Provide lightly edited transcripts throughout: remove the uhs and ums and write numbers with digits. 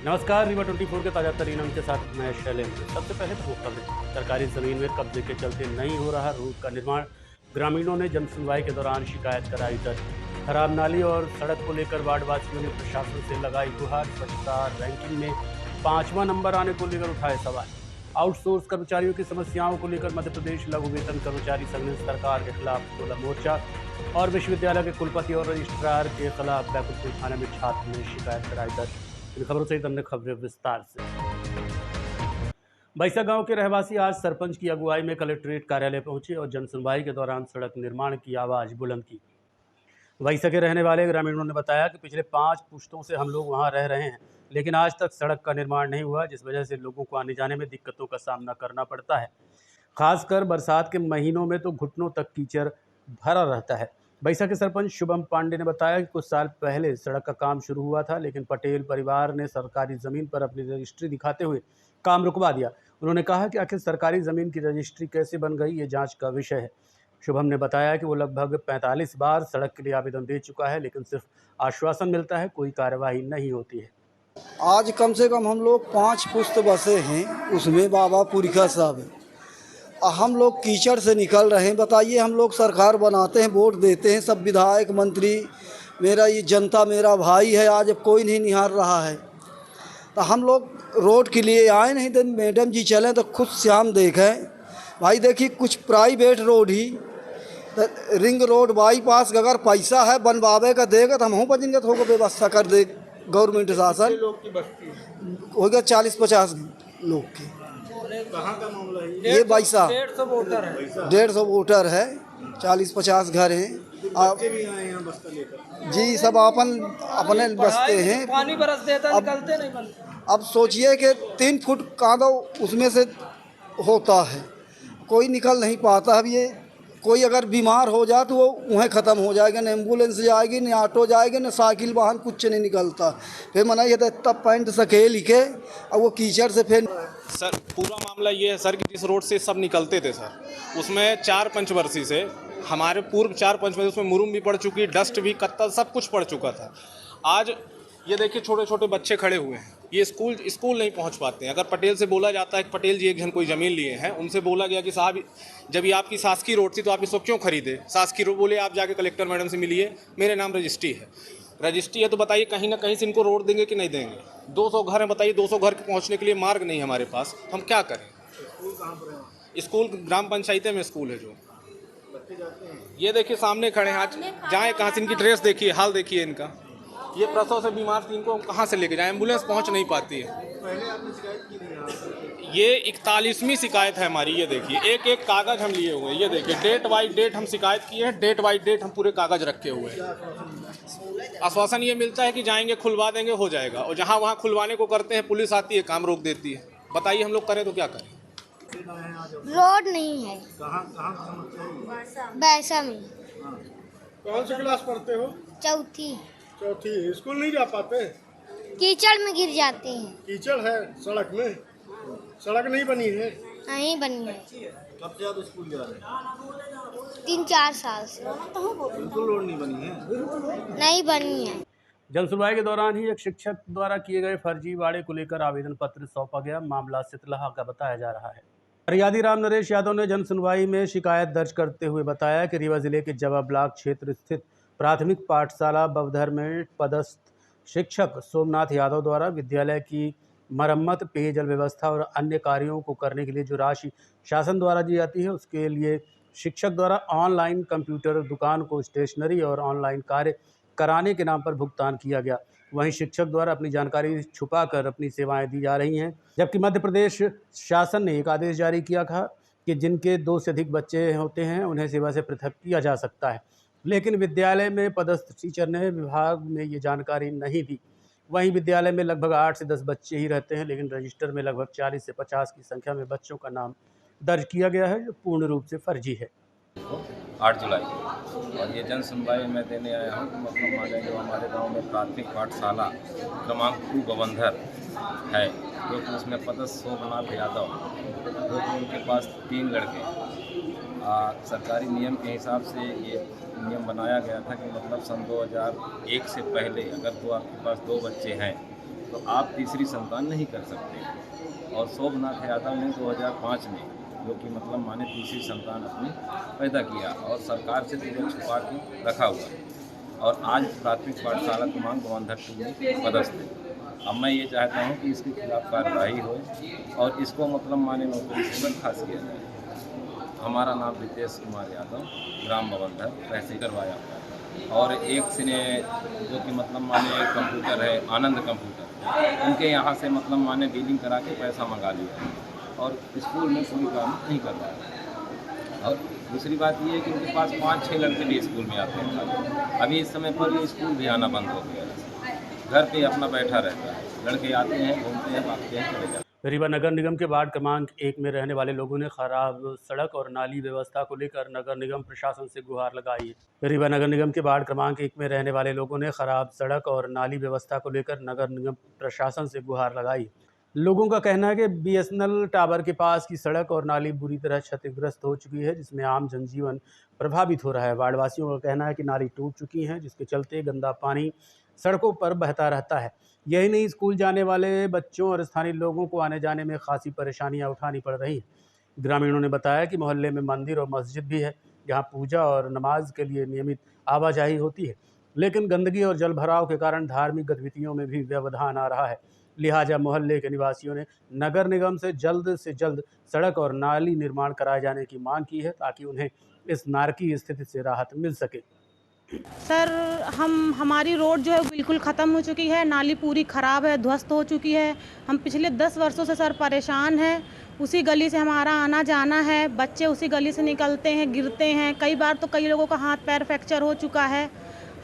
नमस्कार, रीवा 24 के ताजा तरीन अंक के साथ मैं शैलेंद्र। सबसे पहले प्रमुख खबरें। सरकारी जमीन में कब्जे के चलते नहीं हो रहा रोड का निर्माण। ग्रामीणों ने जन सुनवाई के दौरान शिकायत कराई दर्ज। खराब नाली और सड़क को लेकर वार्डवासियों ने प्रशासन से लगाई गुहार। स्वच्छता रैंकिंग में 5वां नंबर आने को लेकर उठाए सवाल। आउटसोर्स कर्मचारियों की समस्याओं को लेकर मध्य प्रदेश लघु वेतन कर्मचारी संघ ने सरकार के खिलाफ खोला मोर्चा। और विश्वविद्यालय के कुलपति और रजिस्ट्रार के खिलाफ बैकुंठपुर थाने में छात्र ने शिकायत कराई दर्ज। इन खबरों सहित अन्य खबरें विस्तार से। बैसा गांव के रहवासी आज सरपंच की अगुवाई में कलेक्ट्रेट कार्यालय पहुंचे और जनसुनवाई के दौरान सड़क निर्माण की आवाज बुलंद की। बैसा के रहने वाले ग्रामीणों ने बताया कि पिछले 5 पुश्तों से हम लोग वहां रह रहे हैं, लेकिन आज तक सड़क का निर्माण नहीं हुआ, जिस वजह से लोगों को आने जाने में दिक्कतों का सामना करना पड़ता है। खासकर बरसात के महीनों में तो घुटनों तक कीचड़ भरा रहता है। बैसा के सरपंच शुभम पांडे ने बताया कि कुछ साल पहले सड़क का काम शुरू हुआ था, लेकिन पटेल परिवार ने सरकारी ज़मीन पर अपनी रजिस्ट्री दिखाते हुए काम रुकवा दिया। उन्होंने कहा कि आखिर सरकारी ज़मीन की रजिस्ट्री कैसे बन गई, ये जांच का विषय है। शुभम ने बताया कि वो लगभग 45 बार सड़क के लिए आवेदन दे चुका है, लेकिन सिर्फ आश्वासन मिलता है, कोई कार्यवाही नहीं होती है। आज कम से कम हम लोग 5 पुस्त बसे हैं, उसमें बाबा पुरखा साहब हैं। हम लोग कीचड़ से निकल रहे हैं। बताइए, हम लोग सरकार बनाते हैं, वोट देते हैं, सब विधायक मंत्री, मेरा ये जनता मेरा भाई है, आज अब कोई नहीं निहार रहा है। तो हम लोग रोड के लिए आए नहीं, तो मैडम जी चलें तो खुद श्याम देखें। भाई देखिए, कुछ प्राइवेट रोड ही तो रिंग रोड बाईपास अगर पैसा है बनवावे का देगा तो हम बजन का थोड़ा व्यवस्था कर दे गवर्नमेंट शासन। लोग की बस्ती होगा 40-50 लोग की। कहाँ का मामला है? ये बैसा 150 वोटर है। 150 वोटर है, 40-50 घर हैं। बच्चे भी आए हैं बस्ता लेकर। जी, सब अपने बसते हैं। पानी बरस देता निकलते नहीं बनते। अब सोचिए कि 3 फुट कांदा उसमें से होता है, कोई निकल नहीं पाता। अब ये कोई अगर बीमार हो जाए तो वो वहीं ख़त्म हो जाएगा, न एम्बुलेंस जाएगी, न ऑटो जाएगी, न साइकिल वाहन, कुछ नहीं निकलता। फिर मना ये तो तब पैंट सकेल के और वो कीचड़ से फिर। सर पूरा मामला ये है सर कि जिस रोड से सब निकलते थे सर, उसमें 4 पंचवर्षीय से हमारे पूर्व 4 पंचवर्षीय उसमें मुरुम भी पड़ चुकी, डस्ट भी, कत्तल सब कुछ पड़ चुका था। आज ये देखिए छोटे छोटे बच्चे खड़े हुए हैं, ये स्कूल नहीं पहुंच पाते हैं। अगर पटेल से बोला जाता है कि पटेल जी एक जन कोई ज़मीन लिए हैं, उनसे बोला गया कि साहब जब ये आपकी शासकीय रोड थी तो आप इसको क्यों खरीदे? शासकीय रोड बोले आप जाके कलेक्टर मैडम से मिलिए, मेरे नाम रजिस्ट्री है तो बताइए कहीं ना कहीं से इनको रोड देंगे कि नहीं देंगे? 200 घर हैं, बताइए 200 घर के पहुंचने के लिए मार्ग नहीं है हमारे पास, तो हम क्या करें? स्कूल कहाँ पर है? स्कूल ग्राम पंचायतें में स्कूल है जो। बच्चे जाते हैं। ये देखिए सामने खड़े हैं, आज जाएँ कहाँ से? इनकी ड्रेस देखिए, हाल देखिए इनका। ये प्रसव से बीमार थी, इनको कहाँ से लेके जाएं? एम्बुलेंस पहुँच नहीं पाती है। पहले आपने शिकायत की थी यहाँ पर? ये 41वीं शिकायत है हमारी। ये देखिए एक एक कागज़ हम लिए हुए हैं, ये देखिए डेट बाई डेट हम शिकायत किए हैं, डेट बाई डेट हम पूरे कागज़ रखे हुए हैं। आश्वासन ये मिलता है कि जाएंगे खुलवा देंगे, हो जाएगा, और जहाँ वहाँ खुलवाने को करते हैं पुलिस आती है, काम रोक देती है। बताइए हम लोग करें तो क्या करें? रोड नहीं है। कहाँ कहाँ समस्या है? बैसा में कौन सी क्लास पढ़ते हो? चौथी। चौथी। स्कूल नहीं जा पाते? कीचड़ में गिर जाते हैं। कीचड़ है सड़क में, सड़क नहीं बनी है। नहीं बनी है। कब से आप स्कूल जा रहे हैं? 3-4 साल से बिल्कुल रोड नहीं बनी है। नहीं बनी है। जनसुनवाई के दौरान ही एक शिक्षक द्वारा किए गए फर्जीवाड़े को लेकर आवेदन पत्र सौंपा गया। मामला सितलहा का बताया जा रहा है। फरियादी राम नरेश यादव ने जनसुनवाई में शिकायत दर्ज करते हुए बताया कि रीवा जिले के जवा ब्लॉक क्षेत्र स्थित प्राथमिक पाठशाला बवधर में पदस्थ शिक्षक सोमनाथ यादव द्वारा विद्यालय की मरम्मत, पेयजल व्यवस्था और अन्य कार्यों को करने के लिए जो राशि शासन द्वारा दी जाती है, उसके लिए शिक्षक द्वारा ऑनलाइन कंप्यूटर दुकान को स्टेशनरी और ऑनलाइन कार्य कराने के नाम पर भुगतान किया गया। वहीं शिक्षक द्वारा अपनी जानकारी छुपाकर अपनी सेवाएं दी जा रही हैं। जबकि मध्य प्रदेश शासन ने एक आदेश जारी किया था कि जिनके 2 से अधिक बच्चे होते हैं उन्हें सेवा से पृथक किया जा सकता है, लेकिन विद्यालय में पदस्थ टीचर ने विभाग में ये जानकारी नहीं दी। वहीं विद्यालय में लगभग 8 से 10 बच्चे ही रहते हैं, लेकिन रजिस्टर में लगभग 40 से 50 की संख्या में बच्चों का नाम दर्ज किया गया है, जो पूर्ण रूप से फर्जी है। 8 जुलाई और ये जन सुनवाई मैं देने आया हूँ। मतलब माने जो हमारे गांव में प्राथमिक पाठशाला क्रमांक 2 बवंधर है, जो कि उसमें पदस्थ सोमनाथ यादव, जो कि उनके पास 3 लड़के। सरकारी नियम के हिसाब से ये नियम बनाया गया था कि मतलब सन 2001 से पहले अगर तो आपके पास 2 बच्चे हैं तो आप तीसरी संतान नहीं कर सकते। और शोभनाथ यादव ने 2005 में जो कि मतलब माने तीसरी संतान अपनी पैदा किया और सरकार से पूरा छुपा के रखा हुआ है और आज प्राथमिक पाठशाला क्रमांक बवंधर 2 में पदस्थ है। अब मैं ये चाहता हूँ कि इसके खिलाफ कार्रवाई हो और इसको मतलब माने नौकरी से बर्खास्त किया जाए। हमारा नाम रितेश कुमार यादव, ग्राम बवंधर, तहसील करवाया और एक सिने जो कि मतलब माने कंप्यूटर है आनंद कंप्यूटर, उनके यहाँ से मतलब माने बिलिंग करा के पैसा मंगा लिया और स्कूल में कोई काम नहीं कर रहा है। और दूसरी बात ये है कि उनके पास 5-6 लड़के भी स्कूल में आते हैं। अभी इस समय पर ये स्कूल भी आना बंद हो गया है, घर पे अपना बैठा रहता है। लड़के आते हैं, घूमते हैं, भागते हैं, चले जाते हैं। रीवा नगर निगम के वार्ड क्रमांक 1 में रहने वाले लोगों ने खराब सड़क और नाली व्यवस्था को लेकर नगर निगम प्रशासन से गुहार लगाई है। रीवा नगर निगम के वार्ड क्रमांक 1 में रहने वाले लोगों ने खराब सड़क और नाली व्यवस्था को लेकर नगर निगम प्रशासन से गुहार लगाई। लोगों का कहना है कि बीएसएनएल टावर के पास की सड़क और नाली बुरी तरह क्षतिग्रस्त हो चुकी है, जिसमें आम जनजीवन प्रभावित हो रहा है। वार्डवासियों का कहना है कि नाली टूट चुकी है, जिसके चलते गंदा पानी सड़कों पर बहता रहता है। यही नहीं, स्कूल जाने वाले बच्चों और स्थानीय लोगों को आने जाने में खासी परेशानियां उठानी पड़ रही हैं। ग्रामीणों ने बताया कि मोहल्ले में मंदिर और मस्जिद भी है, जहां पूजा और नमाज के लिए नियमित आवाजाही होती है, लेकिन गंदगी और जलभराव के कारण धार्मिक गतिविधियों में भी व्यवधान आ रहा है। लिहाजा मोहल्ले के निवासियों ने नगर निगम से जल्द सड़क और नाली निर्माण कराए जाने की मांग की है, ताकि उन्हें इस नारकीय स्थिति से राहत मिल सके। सर, हमारी रोड जो है बिल्कुल ख़त्म हो चुकी है, नाली पूरी ख़राब है, ध्वस्त हो चुकी है। हम पिछले 10 वर्षों से सर परेशान हैं। उसी गली से हमारा आना जाना है, बच्चे उसी गली से निकलते हैं, गिरते हैं। कई बार तो कई लोगों का हाथ पैर फ्रैक्चर हो चुका है।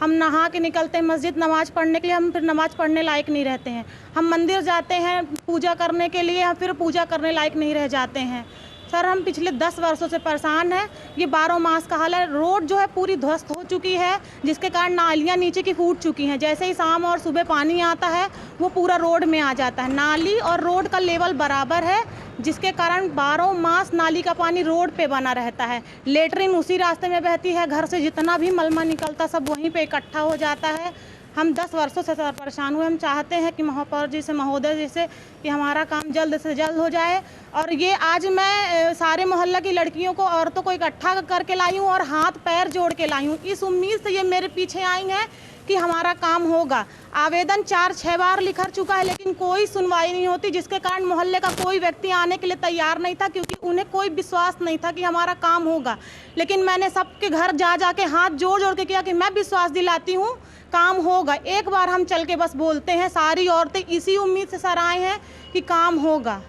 हम नहा के निकलते हैं मस्जिद नमाज़ पढ़ने के लिए, हम फिर नमाज़ पढ़ने लायक नहीं रहते हैं। हम मंदिर जाते हैं पूजा करने के लिए, हम फिर पूजा करने लायक नहीं रह जाते हैं। सर, हम पिछले 10 वर्षों से परेशान हैं। ये 12 मास का हाल है। रोड जो है पूरी ध्वस्त हो चुकी है, जिसके कारण नालियाँ नीचे की फूट चुकी हैं। जैसे ही शाम और सुबह पानी आता है, वो पूरा रोड में आ जाता है। नाली और रोड का लेवल बराबर है, जिसके कारण 12 मास नाली का पानी रोड पे बना रहता है। लेटरिन उसी रास्ते में बहती है, घर से जितना भी मलमा निकलता सब वहीं पे इकट्ठा हो जाता है। हम 10 वर्षों से सर परेशान हुए। हम चाहते हैं कि महापौर जी से, महोदय जी से, कि हमारा काम जल्द से जल्द हो जाए। और ये आज मैं सारे मोहल्ला की लड़कियों को, औरतों को इकट्ठा करके लाई हूँ और हाथ पैर जोड़ के लाई हूँ। इस उम्मीद से ये मेरे पीछे आई हैं कि हमारा काम होगा। आवेदन 4-6 बार लिखा चुका है, लेकिन कोई सुनवाई नहीं होती, जिसके कारण मोहल्ले का कोई व्यक्ति आने के लिए तैयार नहीं था, क्योंकि उन्हें कोई विश्वास नहीं था कि हमारा काम होगा। लेकिन मैंने सबके घर जा के हाथ जोड़ जोड़ के किया कि मैं विश्वास दिलाती हूँ काम होगा। एक बार हम चल के बस बोलते हैं, सारी औरतें इसी उम्मीद से सर आए हैं कि काम होगा।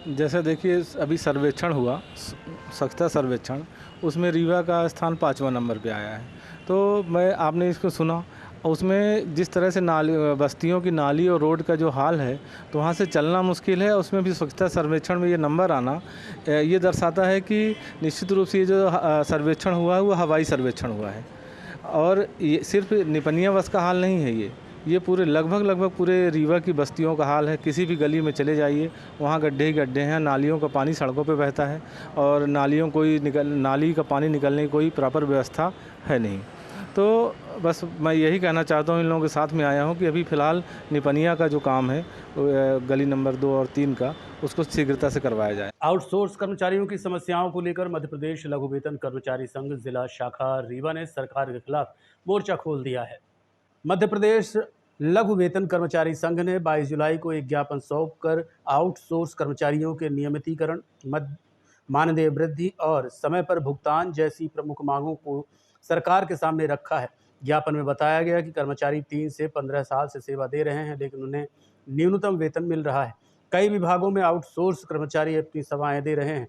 जैसे देखिए, अभी सर्वेक्षण हुआ, स्वच्छता सर्वेक्षण, उसमें रीवा का स्थान 5वां नंबर पे आया है। तो आपने इसको सुना, उसमें जिस तरह से नाली, बस्तियों की नाली और रोड का जो हाल है, तो वहाँ से चलना मुश्किल है। उसमें भी स्वच्छता सर्वेक्षण में ये नंबर आना ये दर्शाता है कि निश्चित रूप से ये जो सर्वेक्षण हुआ है वो हवाई सर्वेक्षण हुआ है। और ये सिर्फ निपनिया बस का हाल नहीं है, ये पूरे लगभग पूरे रीवा की बस्तियों का हाल है। किसी भी गली में चले जाइए, वहाँ गड्ढे ही गड्ढे हैं, नालियों का पानी सड़कों पे बहता है और नाली का पानी निकलने की कोई प्रॉपर व्यवस्था है नहीं। तो बस मैं यही कहना चाहता हूँ, इन लोगों के साथ में आया हूँ कि अभी फ़िलहाल निपनिया का जो काम है गली नंबर 2 और 3 का, उसको शीघ्रता से करवाया जाए। आउटसोर्स कर्मचारियों की समस्याओं को लेकर मध्य प्रदेश लघु वेतन कर्मचारी संघ जिला शाखा रीवा ने सरकार के खिलाफ मोर्चा खोल दिया है। मध्य प्रदेश लघु वेतन कर्मचारी संघ ने 22 जुलाई को एक ज्ञापन सौंपकर आउटसोर्स कर्मचारियों के नियमितीकरण, मानदेय वृद्धि और समय पर भुगतान जैसी प्रमुख मांगों को सरकार के सामने रखा है। ज्ञापन में बताया गया कि कर्मचारी 3 से 15 साल से सेवा दे रहे हैं, लेकिन उन्हें न्यूनतम वेतन मिल रहा है। कई विभागों में आउटसोर्स कर्मचारी अपनी सेवाएं दे रहे हैं,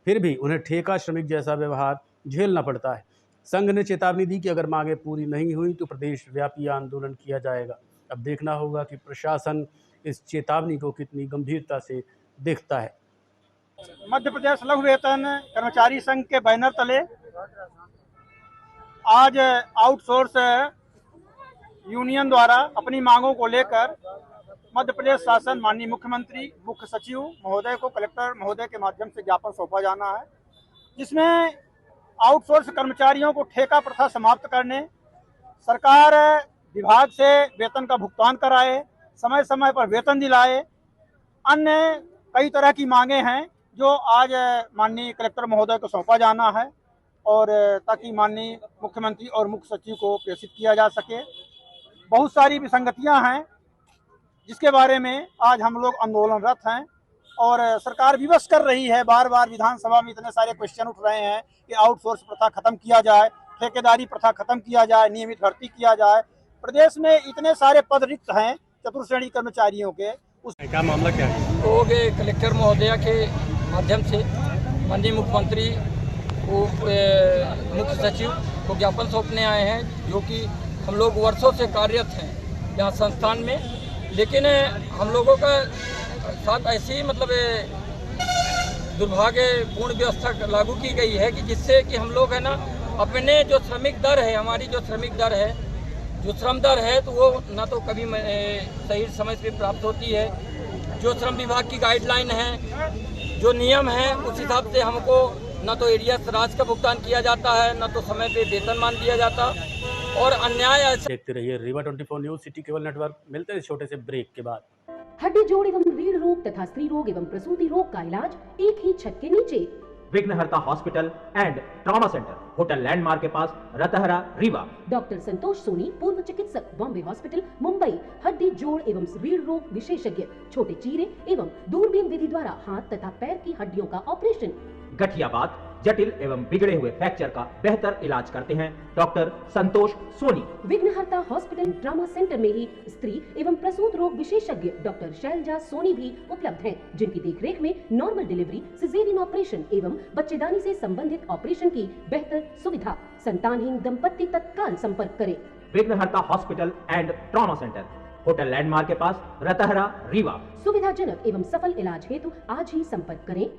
फिर भी उन्हें ठेका श्रमिक जैसा व्यवहार झेलना पड़ता है। संघ ने चेतावनी दी कि अगर मांगें पूरी नहीं हुई तो प्रदेश व्यापी आंदोलन किया जाएगा। अब देखना होगा कि प्रशासन इस चेतावनी को कितनी गंभीरता से देखता है। मध्य प्रदेश लघु वेतन कर्मचारी संघ के बैनर तले आज आउटसोर्स यूनियन द्वारा अपनी मांगों को लेकर मध्य प्रदेश शासन, माननीय मुख्यमंत्री, मुख्य सचिव महोदय को कलेक्टर महोदय के माध्यम से ज्ञापन सौंपा जाना है, जिसमें आउटसोर्स कर्मचारियों को ठेका प्रथा समाप्त करने, सरकार विभाग से वेतन का भुगतान कराए, समय समय पर वेतन दिलाए। अन्य कई तरह की मांगे हैं जो आज माननीय कलेक्टर महोदय को सौंपा जाना है और ताकि माननीय मुख्यमंत्री और मुख्य सचिव को प्रेषित किया जा सके। बहुत सारी विसंगतियां हैं जिसके बारे में आज हम लोग आंदोलनरत हैं और सरकार विवश कर रही है। बार बार विधानसभा में इतने सारे क्वेश्चन उठ रहे हैं कि आउटसोर्स प्रथा खत्म किया जाए, ठेकेदारी प्रथा खत्म किया जाए, नियमित भर्ती किया जाए। प्रदेश में इतने सारे पद रिक्त हैं चतुर्श्रेणी कर्मचारियों के। क्या मामला क्या है? तो कलेक्टर महोदया के माध्यम से माननीय मुख्यमंत्री को मुख्य सचिव को ज्ञापन सौंपने आए हैं, जो कि हम लोग वर्षों से कार्यरत हैं यहाँ संस्थान में। लेकिन हम लोगों का साथ ऐसी दुर्भाग्यपूर्ण व्यवस्था लागू की गई है कि जिससे कि हम लोग है ना अपने जो श्रमिक दर है, हमारी जो श्रमिक दर है, जो श्रम दर है, तो वो ना तो कभी सही समय से प्राप्त होती है। जो श्रम विभाग की गाइडलाइन है, जो नियम है, उस हिसाब से हमको ना तो एरियस राज का भुगतान किया जाता है, ना तो समय पे वेतनमान दिया जाता और अन्याय ऐसा। देखते रहिए Rewa 24 news city cable network. मिलते हैं छोटे से ब्रेक के बाद। हड्डी जोड़ एवं रीढ़ रोग तथा स्त्री रोग एवं प्रसूति रोग का इलाज एक ही छत के नीचे। विघ्नहर्ता hospital and trauma centre, hotel landmark के पास, रतहरा, रीवा। डॉक्टर संतोष सोनी, पूर्व चिकित्सक, बॉम्बे हॉस्पिटल, मुंबई। हड्डी जोड़ एवं रीढ़ रोग विशेषज्ञ, छोटे चीरे एवं दूरबीन विधि द्वारा हाथ तथा पैर की हड्डियों का ऑपरेशन। गठियाबात, जटिल एवं बिगड़े हुए फ्रैक्चर का बेहतर इलाज करते हैं डॉक्टर संतोष सोनी। विघ्नहर्ता हॉस्पिटल ट्रॉमा सेंटर में ही स्त्री एवं प्रसूत रोग विशेषज्ञ डॉक्टर शैलजा सोनी भी उपलब्ध हैं, जिनकी देखरेख में नॉर्मल डिलीवरी, सिजेरियन ऑपरेशन एवं बच्चेदानी से संबंधित ऑपरेशन की बेहतर सुविधा। संतानहीन दंपत्ति तत्काल संपर्क करें। विघ्नहर्ता hospital and trauma centre, hotel landmark के पास, रतहरा, रीवा। सुविधाजनक एवं सफल इलाज हेतु आज ही संपर्क करें।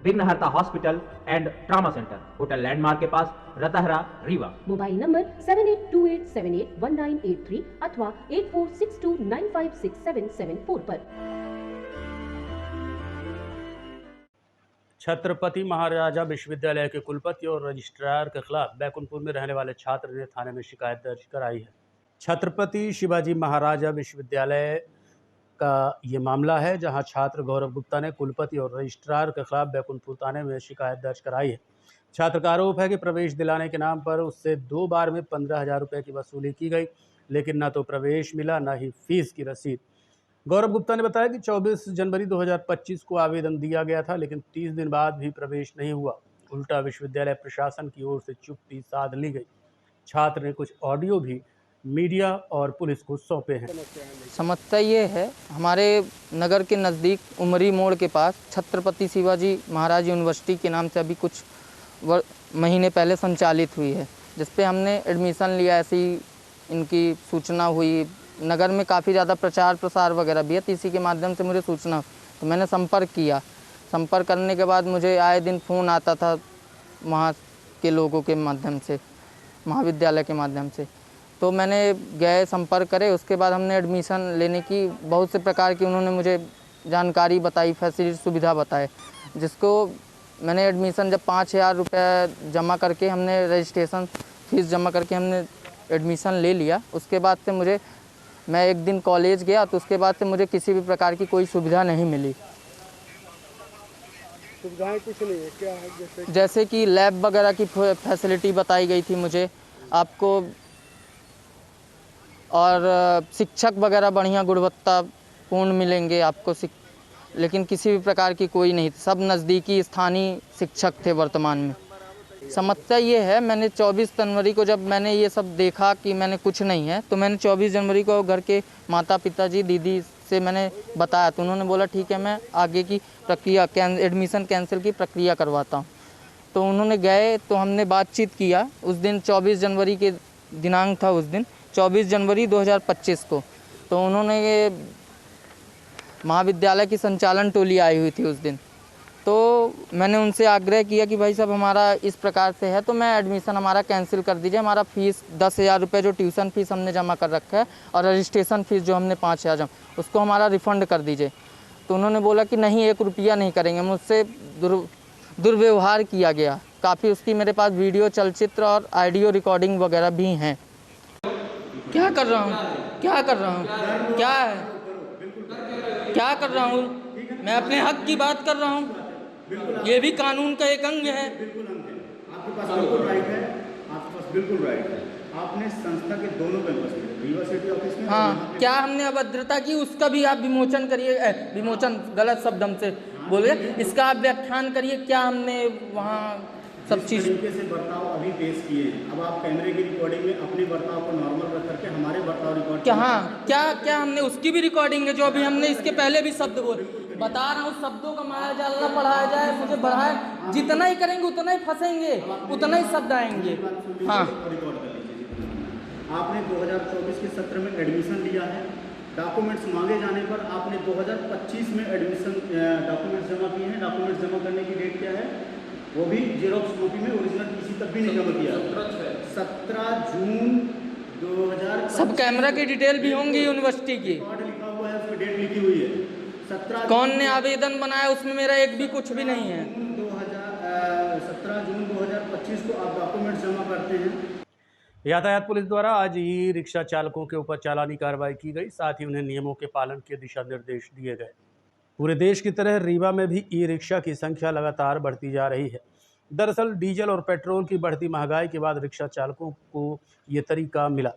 विघ्नहर्ता hospital and trauma centre, hotel landmark के पास, रतहरा, रीवा। मोबाइल नंबर 7828781983 अथवा 8462956774 पर। छत्रपति महाराजा विश्वविद्यालय के कुलपति और रजिस्ट्रार के खिलाफ बैकुंठपुर में रहने वाले छात्र ने थाने में शिकायत दर्ज कराई है। छत्रपति शिवाजी महाराजा विश्वविद्यालय का ये मामला है, जहां छात्र गौरव गुप्ता ने कुलपति और रजिस्ट्रार के खिलाफ बैकुंठपुर थाने में शिकायत दर्ज कराई है। छात्र का आरोप है कि प्रवेश दिलाने के नाम पर उससे 2 बार में 15,000 रुपये की वसूली की गई, लेकिन न तो प्रवेश मिला न ही फीस की रसीद। गौरव गुप्ता ने बताया कि 24 जनवरी 2025 को आवेदन दिया गया था, लेकिन 30 दिन बाद भी प्रवेश नहीं हुआ। उल्टा विश्वविद्यालय प्रशासन की ओर से चुप्पी साध ली गई। छात्र ने कुछ ऑडियो भी मीडिया और पुलिस को सौंपे हैं। समस्या ये है, हमारे नगर के नज़दीक उमरी मोड़ के पास छत्रपति शिवाजी महाराज यूनिवर्सिटी के नाम से अभी कुछ महीने पहले संचालित हुई है, जिस पे हमने एडमिशन लिया। ऐसी इनकी सूचना हुई, नगर में काफ़ी ज़्यादा प्रचार प्रसार वगैरह भी है, तो इसी के माध्यम से मुझे सूचना, तो मैंने संपर्क किया। संपर्क करने के बाद मुझे आए दिन फ़ोन आता था वहाँ के लोगों के माध्यम से, महाविद्यालय के माध्यम से। तो मैंने गए, संपर्क करे, उसके बाद हमने एडमिशन लेने की बहुत से प्रकार की उन्होंने मुझे जानकारी बताई, फैसिलिटी सुविधा बताए, जिसको मैंने एडमिशन जब 5,000 रुपये जमा करके हमने रजिस्ट्रेशन फीस जमा करके हमने एडमिशन ले लिया। उसके बाद से मैं एक दिन कॉलेज गया, तो उसके बाद से मुझे किसी भी प्रकार की कोई सुविधा नहीं मिली। सुविधाएं कुछ नहीं है क्या? जैसे कि लैब वगैरह की फैसिलिटी बताई गई थी मुझे आपको, और शिक्षक वगैरह बढ़िया गुणवत्तापूर्ण मिलेंगे आपको, लेकिन किसी भी प्रकार की कोई नहीं, सब नज़दीकी स्थानीय शिक्षक थे वर्तमान में। समस्या ये है, मैंने 24 जनवरी को जब मैंने ये सब देखा कि मैंने कुछ नहीं है, तो मैंने 24 जनवरी को घर के माता पिताजी दीदी से मैंने बताया, तो उन्होंने बोला ठीक है मैं आगे की प्रक्रिया एडमिशन कैंसिल की प्रक्रिया करवाता हूँ। तो उन्होंने गए, तो हमने बातचीत किया। उस दिन 24 जनवरी के दिनांक था, उस दिन 24 जनवरी 2025 को, तो उन्होंने ये महाविद्यालय की संचालन टोली आई हुई थी उस दिन। तो मैंने उनसे आग्रह किया कि भाई साहब हमारा इस प्रकार से है, तो मैं एडमिशन हमारा कैंसिल कर दीजिए, हमारा फ़ीस 10,000 रुपये जो ट्यूशन फ़ीस हमने जमा कर रखा है और रजिस्ट्रेशन फ़ीस जो हमने 5,000 जमा, उसको हमारा रिफ़ंड कर दीजिए। तो उन्होंने बोला कि नहीं, 1 रुपया नहीं करेंगे। मुझसे दुर्व्यवहार किया गया काफ़ी। उसकी मेरे पास वीडियो, चलचित्र और ऑडियो रिकॉर्डिंग वगैरह भी हैं। क्या कर रहा हूँ, क्या कर रहा हूँ, क्या है? क्या कर रहा हूँ? मैं अपने हक की बात कर रहा हूँ। ये भी कानून का एक अंग है। आपके पास बिल्कुल राइट है, आपके पास बिल्कुल राइट है। आपने संस्था के दोनों कैंपस में, रीवा सिटी ऑफिस में, हाँ, क्या हमने अभद्रता की उसका भी आप विमोचन करिए। विमोचन गलत शब्द हमसे बोले, इसका आप व्याख्यान करिए। क्या हमने वहाँ सब चीज़ तरीके से बर्ताव अभी पेश किए हैं, अब आप कैमरे की रिकॉर्डिंग में अपने बर्ताव को नॉर्मल रख करके हमारे बर्ताव रिकॉर्ड क्या, हाँ, क्या हमने उसकी भी रिकॉर्डिंग है जो अभी हमने इसके पहले भी शब्द बोले। बता रहा हूँ, शब्दों का माया जाल न पढ़ाया जाए, मुझे बढ़ाए। जितना ही करेंगे उतना ही फंसेंगे, उतना ही शब्द आएंगे। हाँ, आपने 2024 के सत्र में एडमिशन लिया है, डॉक्यूमेंट्स मांगे जाने पर आपने 2025 में एडमिशन डॉक्यूमेंट्स जमा किए हैं। डॉक्यूमेंट्स जमा करने की डेट क्या है? वो भी जेरोक्स कॉपी में, ओरिजिनल किसी तक भी नहीं जमा किया। 17 जून 2000। सब कैमरा की डिटेल भी होंगी यूनिवर्सिटी की। लिखा हुआ है, उसमें डेट लिखी हुई है 17। कौन ने आवेदन बनाया उसमें मेरा एक भी कुछ भी नहीं है। 17 जून 2025 को आप डॉक्यूमेंट्स जमा करते हैं। यातायात पुलिस द्वारा आज ई रिक्शा चालकों के ऊपर चालानी कार्रवाई की गई, साथ ही उन्हें नियमों के पालन के दिशा निर्देश दिए गए। पूरे देश की तरह रीवा में भी ई रिक्शा की संख्या लगातार बढ़ती जा रही है। दरअसल डीजल और पेट्रोल की बढ़ती महंगाई के बाद रिक्शा चालकों को ये तरीका मिला।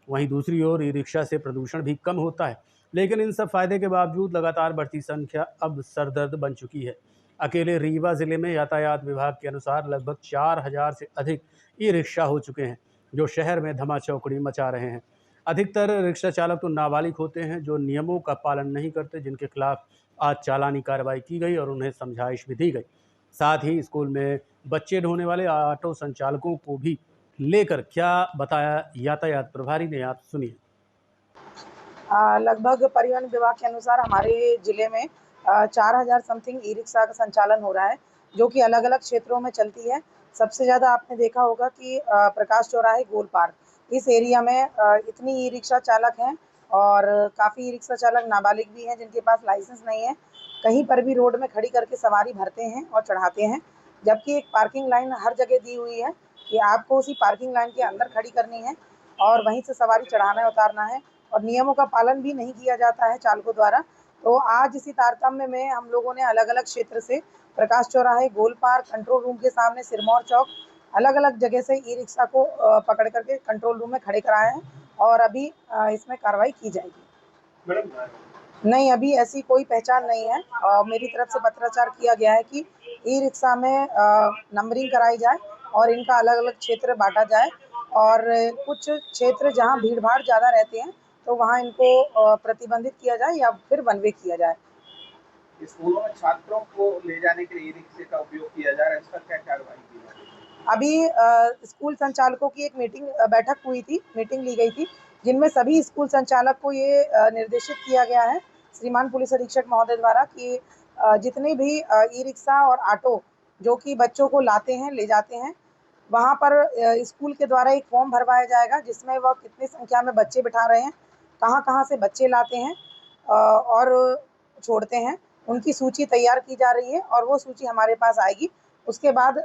वहीं दूसरी ओर ई रिक्शा से प्रदूषण भी कम होता है, लेकिन इन सब फायदे के बावजूद लगातार बढ़ती संख्या अब सरदर्द बन चुकी है। अकेले रीवा ज़िले में यातायात विभाग के अनुसार लगभग 4000 से अधिक ई रिक्शा हो चुके हैं, जो शहर में धमाचौकड़ी मचा रहे हैं। अधिकतर रिक्शा चालक तो नाबालिग होते हैं जो नियमों का पालन नहीं करते, जिनके खिलाफ आज चालानी कार्रवाई की गई और उन्हें समझाइश भी दी गई। साथ ही स्कूल में बच्चे ढोने वाले ऑटो संचालकों को भी लेकर क्या बताया यातायात प्रभारी ने, आप सुनिए। लगभग परिवहन विभाग के अनुसार हमारे जिले में 4000 समथिंग ई रिक्शा का संचालन हो रहा है, जो कि अलग अलग क्षेत्रों में चलती है। सबसे ज़्यादा आपने देखा होगा कि प्रकाश चौराहे गोल पार्क, इस एरिया में इतनी ई रिक्शा चालक हैं और काफ़ी ई रिक्शा चालक नाबालिग भी हैं जिनके पास लाइसेंस नहीं है। कहीं पर भी रोड में खड़ी करके सवारी भरते हैं और चढ़ाते हैं, जबकि एक पार्किंग लाइन हर जगह दी हुई है कि आपको उसी पार्किंग लाइन के अंदर खड़ी करनी है और वहीं से सवारी चढ़ाना है, उतारना है, और नियमों का पालन भी नहीं किया जाता है चालकों द्वारा। तो आज इसी तारतम्य में हम लोगों ने अलग अलग क्षेत्र से प्रकाश चौराहे, गोल पार्क, कंट्रोल रूम के सामने सिरमौर चौक, अलग अलग जगह से ई रिक्शा को पकड़ करके कंट्रोल रूम में खड़े कराए हैं और अभी इसमें कार्रवाई की जाएगी। नहीं, अभी ऐसी कोई पहचान नहीं है और मेरी तरफ से पत्राचार किया गया है कि ई रिक्शा में नंबरिंग कराई जाए और इनका अलग अलग क्षेत्र बांटा जाए, और कुछ क्षेत्र जहां भीड़ भाड़ ज़्यादा रहते हैं तो वहां इनको प्रतिबंधित किया जाए या फिर वन वे किया जाए। स्कूलों में छात्रों को ले जाने के लिए ई रिक्शे का उपयोग किया जा रहा है, इस पर क्या कार्रवाई की जा रही है? अभी स्कूल संचालकों की एक बैठक हुई थी, मीटिंग ली गई थी, जिनमें सभी स्कूल संचालक को ये निर्देशित किया गया है श्रीमान पुलिस अधीक्षक महोदय द्वारा कि जितने भी ई रिक्शा और ऑटो जो कि बच्चों को लाते हैं, ले जाते हैं, वहाँ पर स्कूल के द्वारा एक फॉर्म भरवाया जाएगा जिसमें वह कितनी संख्या में बच्चे बिठा रहे हैं, कहाँ से बच्चे लाते हैं और छोड़ते हैं, उनकी सूची तैयार की जा रही है और वो सूची हमारे पास आएगी। उसके बाद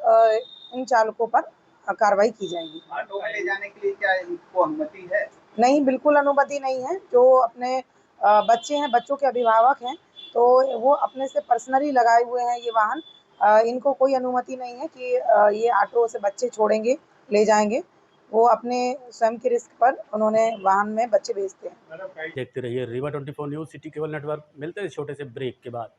इन चालकों पर कार्रवाई की जाएगी। ऑटो में ले जाने के लिए क्या इनको अनुमति है? नहीं, बिल्कुल अनुमति नहीं है। जो अपने बच्चे हैं, बच्चों के अभिभावक हैं, तो वो अपने से पर्सनली लगाए हुए हैं ये वाहन। इनको कोई अनुमति नहीं है कि ये ऑटो से बच्चे छोड़ेंगे, ले जाएंगे। वो अपने स्वयं के रिस्क पर उन्होंने वाहन में बच्चे भेजते हैं। देखते रहिए Rewa 24 news city cable network. मिलते हैं छोटे से ब्रेक के बाद।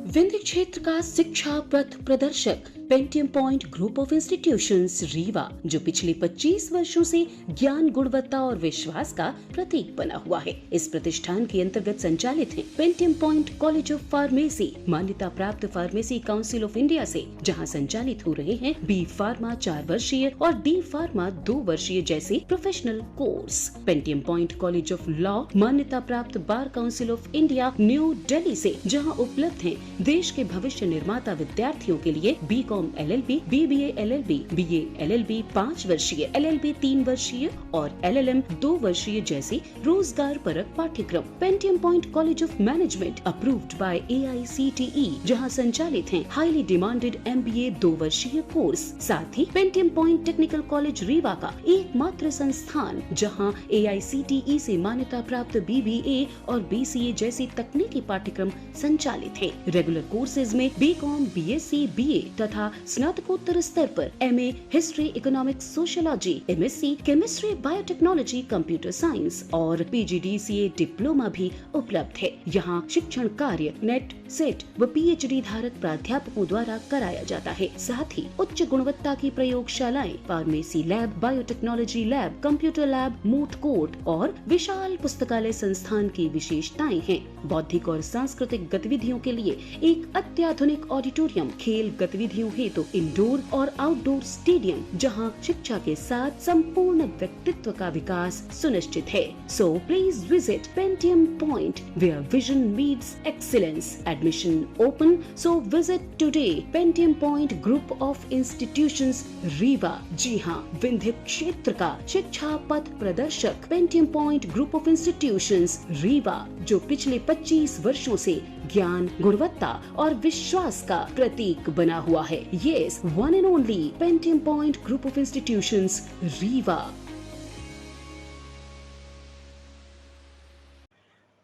विंध्य क्षेत्र का शिक्षा पथ प्रदर्शक Pentium point group of institutions Rewa, जो पिछले 25 वर्षों से ज्ञान, गुणवत्ता और विश्वास का प्रतीक बना हुआ है। इस प्रतिष्ठान के अंतर्गत संचालित है Pentium point college of pharmacy, मान्यता प्राप्त फार्मेसी काउंसिल ऑफ इंडिया से, जहां संचालित हो रहे हैं बी फार्मा 4 वर्षीय और डी फार्मा 2 वर्षीय जैसे professional course. Pentium point college of law, मान्यता प्राप्त bar council of India new Delhi से, जहाँ उपलब्ध है देश के भविष्य निर्माता विद्यार्थियों के लिए B B.Com LLB, BBA LLB, BA LLB 5 वर्षीय, LLB 3 वर्षीय और LLM 2 वर्षीय जैसे रोजगार परक पाठ्यक्रम। Pentium point college of management approved by AICTE, जहां संचालित हैं हाईली डिमांडेड MBA 2 वर्षीय कोर्स। साथ ही Pentium point technical college Rewa का एकमात्र संस्थान जहां AICTE से मान्यता प्राप्त BBA और BCA जैसी तकनीकी पाठ्यक्रम संचालित है। रेगुलर कोर्सेज में B.Com, BSc, BA तथा स्नातकोत्तर स्तर पर MA history, economics, sociology, MSc chemistry, biotechnology, computer science और PGDCA डिप्लोमा भी उपलब्ध है। यहाँ शिक्षण कार्य नेट, सेट व PhD धारक प्राध्यापकों द्वारा कराया जाता है। साथ ही उच्च गुणवत्ता की प्रयोगशालाएं, pharmacy lab, biotechnology lab, computer lab, moot court और विशाल पुस्तकालय संस्थान की विशेषताएं हैं। बौद्धिक और सांस्कृतिक गतिविधियों के लिए एक अत्याधुनिक ऑडिटोरियम, खेल गतिविधियों हेतु इंडोर और आउटडोर स्टेडियम, जहां शिक्षा के साथ संपूर्ण व्यक्तित्व का विकास सुनिश्चित है। So please visit Pentium point where vision meets excellence. Admission open, so visit today Pentium point group of institutions Rewa. जी हाँ, विंध्य क्षेत्र का शिक्षा पथ प्रदर्शक Pentium point group of institutions Rewa, जो पिछले 25 वर्षों से ज्ञान, गुणवत्ता और विश्वास का प्रतीक बना हुआ है। Yes, one and only Pentium point group of institutions Rewa.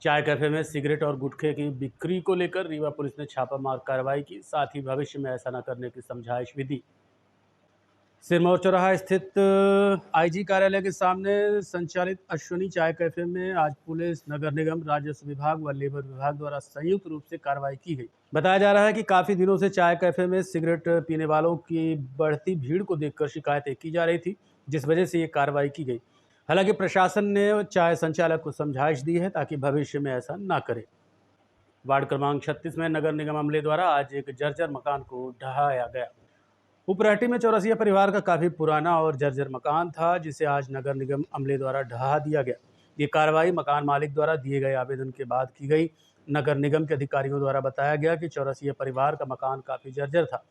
चाय कैफे में सिगरेट और गुटखे की बिक्री को लेकर रीवा पुलिस ने छापामार कार्रवाई की, साथ ही भविष्य में ऐसा न करने की समझाइश भी दी। सिरमौर चौराहा स्थित IG कार्यालय के सामने संचालित अश्विनी चाय कैफे में आज पुलिस, नगर निगम, राजस्व विभाग व लेबर विभाग द्वारा संयुक्त रूप से कार्रवाई की गई। बताया जा रहा है कि काफ़ी दिनों से चाय कैफे में सिगरेट पीने वालों की बढ़ती भीड़ को देखकर शिकायतें की जा रही थी, जिस वजह से ये कार्रवाई की गई। हालांकि प्रशासन ने चाय संचालक को समझाइश दी है ताकि भविष्य में ऐसा ना करे। वार्ड क्रमांक 36 में नगर निगम अमले द्वारा आज एक जर्जर मकान को ढहाया गया। उपराहटी में चौरसिया परिवार का काफ़ी पुराना और जर्जर मकान था, जिसे आज नगर निगम अमले द्वारा ढहा दिया गया। ये कार्रवाई मकान मालिक द्वारा दिए गए आवेदन के बाद की गई। नगर निगम के अधिकारियों द्वारा बताया गया कि चौरसिया परिवार का मकान काफ़ी जर्जर था,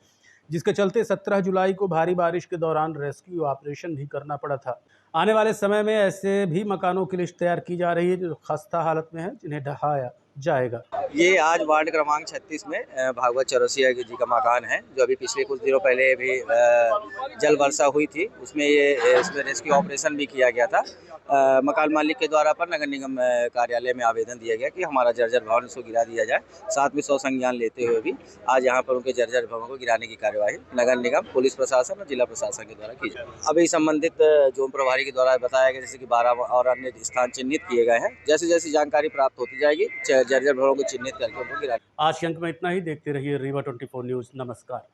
जिसके चलते 17 जुलाई को भारी बारिश के दौरान रेस्क्यू ऑपरेशन भी करना पड़ा था। आने वाले समय में ऐसे भी मकानों की लिस्ट तैयार की जा रही है जो खस्ता हालत में है, जिन्हें ढहाया जाएगा। ये आज वार्ड क्रमांक 36 में भागवत चौरसिया जी का मकान है, जो अभी पिछले कुछ दिनों पहले भी जल वर्षा हुई थी, उसमें इसमें रेस्क्यू ऑपरेशन भी किया गया था। मकान मालिक के द्वारा पर नगर निगम कार्यालय में आवेदन दिया गया कि हमारा जर्जर भवन उसको गिरा दिया जाए। साथ में 100 संज्ञान लेते हुए भी आज यहाँ पर उनके जर्जर भवन को गिराने की कार्यवाही नगर निगम, पुलिस प्रशासन और जिला प्रशासन के द्वारा की जाए। अभी संबंधित जोन प्रभारी के द्वारा बताया गया जैसे कि 12 और अन्य स्थान चिन्हित किए गए हैं। जैसे जैसे जानकारी प्राप्त होती जाएगी जर्जर भवनों को चिन्हित करके उनको गिरा। आज के अंक में इतना ही। देखते रहिए रीवा 24 न्यूज़। नमस्कार।